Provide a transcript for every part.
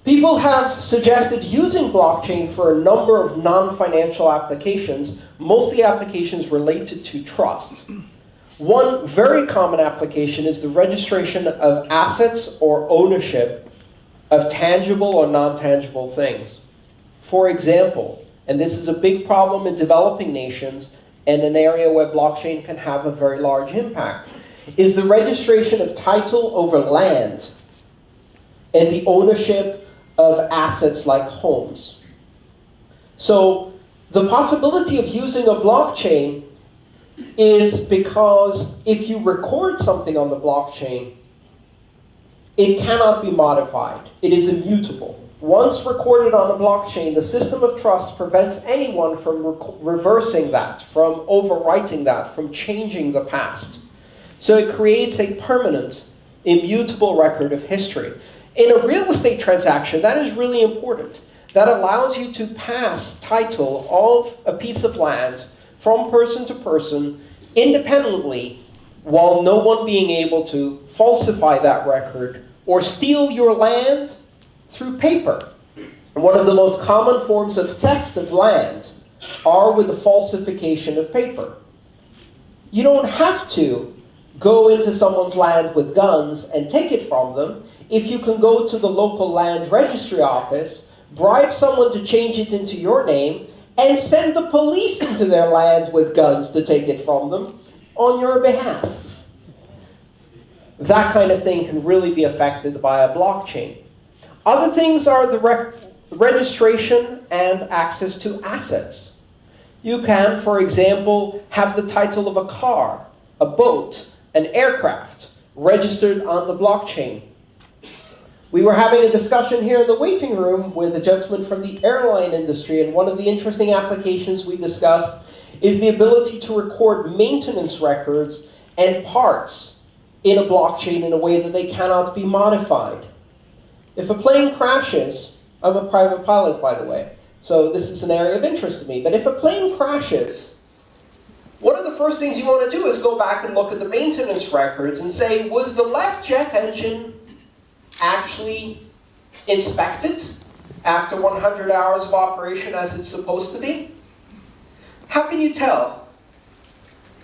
People have suggested using blockchain for a number of non-financial applications, mostly applications related to trust. One very common application is the registration of assets or ownership of tangible or non-tangible things. For example, and this is a big problem in developing nations and an area where blockchain can have a very large impact, is the registration of title over land and the ownership of assets like homes. So the possibility of using a blockchain is because if you record something on the blockchain, it cannot be modified. It is immutable. Once recorded on a blockchain, the system of trust prevents anyone from reversing that, from overwriting that, from changing the past. So it creates a permanent, immutable record of history. In a real estate transaction, that is really important. That allows you to pass title of a piece of land from person to person independently, while no one being able to falsify that record or steal your land through paper. One of the most common forms of theft of land are with the falsification of paper. You don't have to go into someone's land with guns and take it from them if you can go to the local land registry office, bribe someone to change it into your name, and send the police into their land with guns to take it from them on your behalf. That kind of thing can really be affected by a blockchain. Other things are the registration and access to assets. You can, for example, have the title of a car, a boat, an aircraft registered on the blockchain. We were having a discussion here in the waiting room with a gentleman from the airline industry, and one of the interesting applications we discussed is the ability to record maintenance records and parts in a blockchain in a way that they cannot be modified. If a plane crashes, I'm a private pilot, by the way, so this is an area of interest to me, but if a plane crashes, one of the first things you want to do is go back and look at the maintenance records and say, was the left jet engine actually inspected after 100 hours of operation as it's supposed to be? How can you tell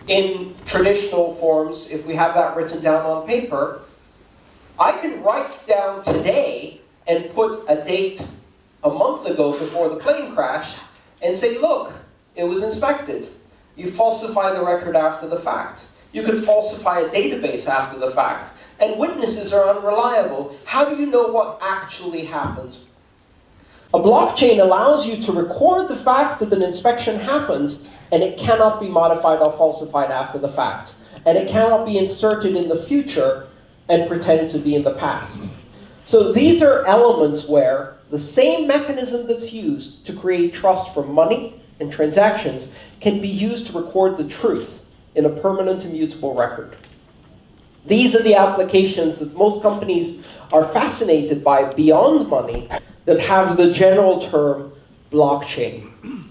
in traditional forms if we have that written down on paper? I can write down today and put a date a month ago before the plane crashed and say, look, it was inspected. You falsify the record after the fact. You could falsify a database after the fact. And witnesses are unreliable. How do you know what actually happened? A blockchain allows you to record the fact that an inspection happened, and it cannot be modified or falsified after the fact. And it cannot be inserted in the future and pretend to be in the past. So these are elements where the same mechanism that's used to create trust for money and transactions can be used to record the truth in a permanent immutable record. These are the applications that most companies are fascinated by beyond money that have the general term blockchain.